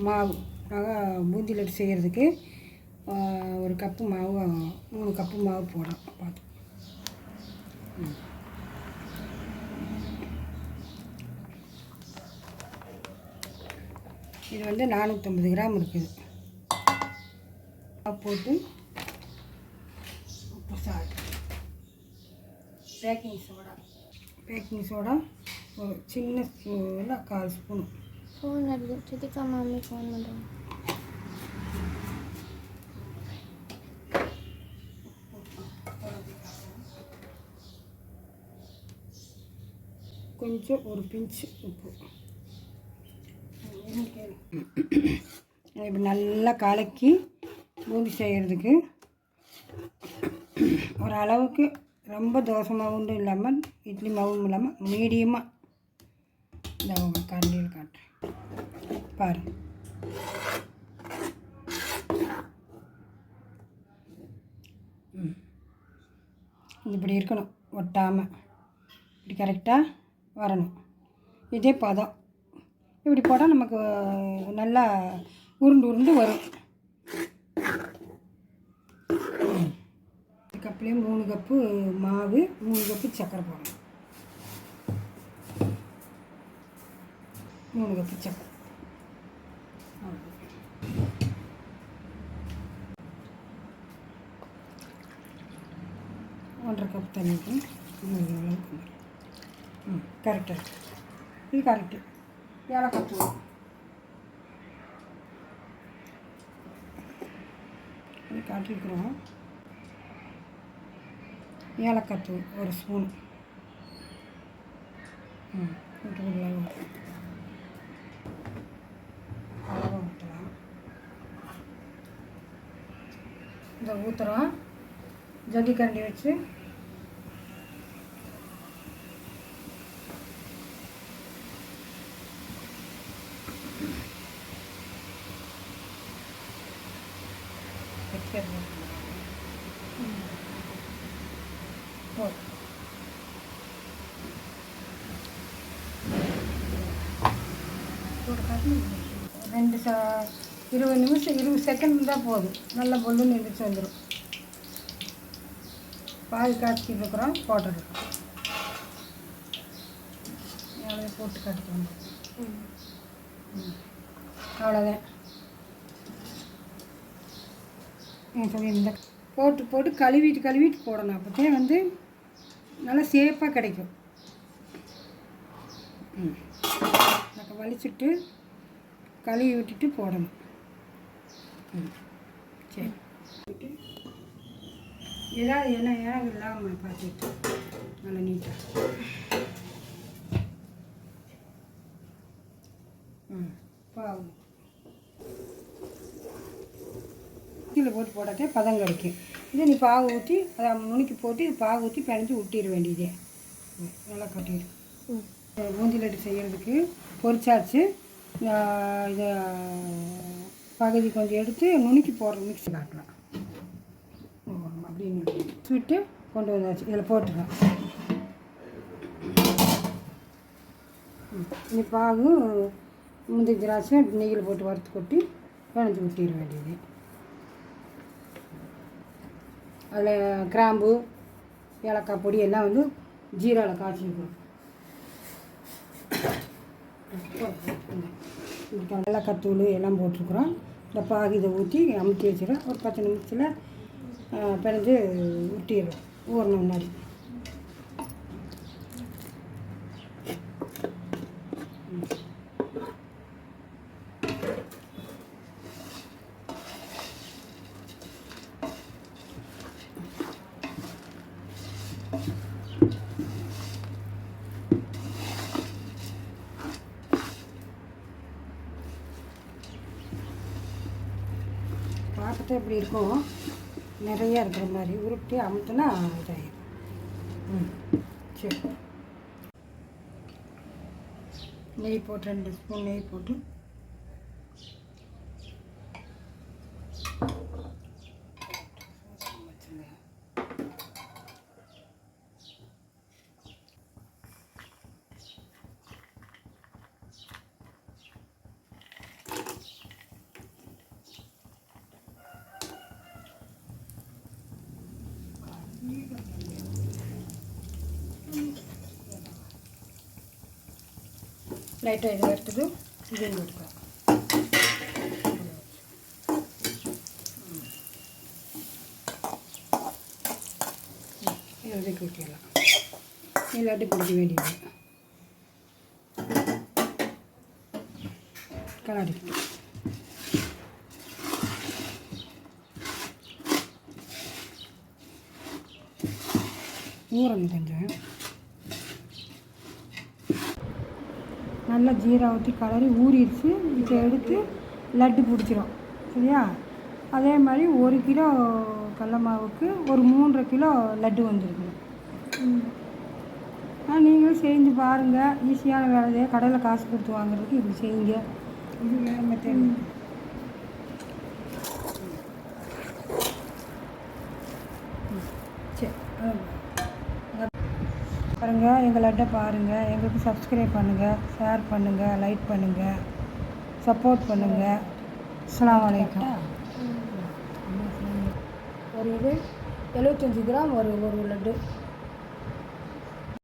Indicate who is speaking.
Speaker 1: மாவு நாங்கள் பூந்தி லட்டு செய்கிறதுக்கு ஒரு கப்பு மாவு 3 கப்பு மாவு போடுறோம். பார்த்து இது வந்து 450 கிராம் இருக்குது. போட்டு உப்பு, சால்ட், பேக்கிங் சோடா ஒரு சின்ன ஸ்பூனில் 1/4 ஸ்பூன்.
Speaker 2: ஃபோன் வருது, சித்திகா மாமி ஃபோன் பண்ணுறாங்க.
Speaker 1: கொஞ்சம் ஒரு பிஞ்சு உப்பு. இப்படி நல்லா கலக்கி பூந்தி செய்கிறதுக்கு ஒரு அளவுக்கு ரொம்ப தோசை மாவும் இல்லாமல் இட்லி மாவும் இல்லாமல் மீடியமாக இந்த கரண்டியில் காட்டுறேன் பாரு. இப்படி இருக்கணும், ஒட்டாமல் இப்படி கரெக்டாக வரணும். இதே பதம். இப்படி போட்டால் நமக்கு நல்லா உருண்டு வரும். கப்லேயும் 3 கப்பு மாவு, 3 கப்பு சர்க்கரை போடணும். 3 கப்பு சர்க்கரை, 1/2 கப் தண்ணிக்கு அளவுக்கு கரெக்டாக. இது கரெக்டு. ஏலக்காய் தூள் இது காட்டியிருக்கிறோம். ஏலக்காய் தூள் 1 ஸ்பூன் அளவாக ஊற்றலாம். இதை ஊற்றுறோம். ஜல்லி கரண்டி வச்சு ரெண்டு 20 நிமிஷம் 20 செகண்ட் தான் போதும். நல்லா பொல்லுன்னு எழுந்திரிச்சு வந்துடும். பால் காய்ச்சிட்டு இருக்கிறோம், போட்டுருக்கோம். எவ்வளோ போட்டு காட்டிக்கணும். அவ்வளோதான். சொல்லி இந்த போட்டு கழுவிட்டு போடணும். அப்போதான் வந்து நல்லா சேஃபாக கிடைக்கும். வலிச்சுட்டு கழுவி விட்டுட்டு போடணும். சரி, ஏதாவது ஏதாவது இல்லாமல் பார்த்துட்டு நல்லா நீட்டாக பாவு கீழே போட்டு போட்டாதே பதம் கிடைக்கும். இதை நீ பாகு ஊற்றி அதை நுணுக்கி போட்டு இது பாகு ஊற்றி பிணைஞ்சி விட்டிட வேண்டியதே. நல்லா கட்டிடும். பூந்தி லட்டு செய்கிறதுக்கு பொரிச்சாச்சு. இதை பகுதி கொஞ்சம் எடுத்து நுணுக்கி போடுற மிக்ஸி காட்டலாம். அப்படின்னு விட்டு கொண்டு வந்தாச்சு. இதில் போட்டுக்கலாம். இந்த பாகு முந்திரி திராட்சை நெய்யில் போட்டு வறுத்து கொட்டி பிணைஞ்சி ஊற்றிட வேண்டியது. அதில் கிராம்பு, ஏலக்காய் பொடி எல்லாம் வந்து ஜீராவில் காய்ச்சிருக்கணும். ஏலக்காய் தூள் எல்லாம் போட்டிருக்குறோம். இந்த பாகு இதை ஊற்றி அமுத்தி வச்சிடும். ஒரு 10 நிமிஷத்தில் பிணைஞ்சு ஊற்றிடும். ஊறணும் முன்னாடி. பார்த்துட்டு இப்படி இருக்கும், நிறையா இருக்கிற மாதிரி உருட்டி அமுத்துனா இதாகிடும். சரி, நெய் போட்டு 2 ஸ்பூன் நெய் போட்டு லைட்டாக இதை எடுத்துட்டு இதையும் எடுக்கலாம். இதை ஊற்றிடலாம். நீ லட்டு பிடிக்க வேண்டியது கலரிக்கிட்டு ஊறணும் கொஞ்சம். நல்லா ஜீரா ஊற்றி கலரி ஊறிடுச்சு. இதை எடுத்து லட்டு பிடிச்சிரும். சரியா? அதே மாதிரி 1 கிலோ கடல மாவுக்கு ஒரு 3.5 கிலோ லட்டு வந்துருக்குது. நீங்களும் செஞ்சு பாருங்கள். ஈஸியான வேலையை கடையில் காசு கொடுத்து வாங்குறதுக்கு இப்படி செய்யுங்க. இது வேறு மெத்தட். சரி பாருங்கள், எங்கள் லட்டை பாருங்கள். எங்களுக்கு சப்ஸ்கிரைப் பண்ணுங்கள், ஷேர் பண்ணுங்கள், லைக் பண்ணுங்கள், சப்போர்ட் பண்ணுங்கள். அஸ்ஸலாமு அலைக்கும். ஒரு இது 75 கிராம் ஒரு லட்டு.